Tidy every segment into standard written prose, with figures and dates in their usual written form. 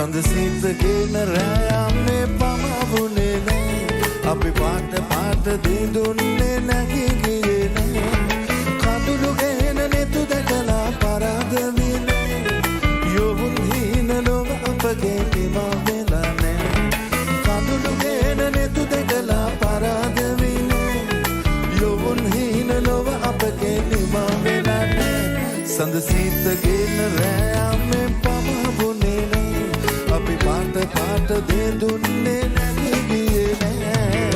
සඳසිතගෙන රෑයන්නේ පමවුනේ නෑ අපි පාට පාට දෙදුන්නේ නැගි ගියේ නෑ කඳුළු ගෙන නෙතු දැකලා පරාද විනේ යොවුන් හීන ලොව අපගේ නිමා වෙලා නෑ කඳුළු ගෙන නෙතු දැකලා පරාද විනේ යොවුන් හීන ලොව අපගේ නිමා වෙලා නෑ සඳසිතගෙන රෑයන්නේ පමවුනේ නෑ අපි පාට පාට දෙදුන්නේ නැගි ගියේ නෑ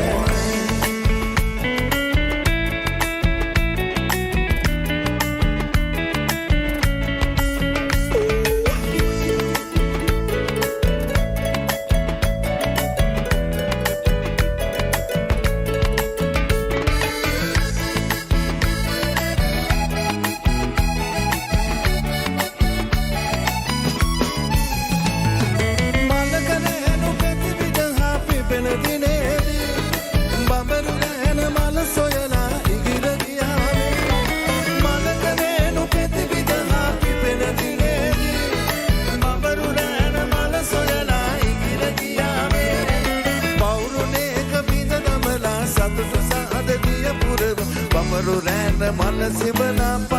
මල සිවලා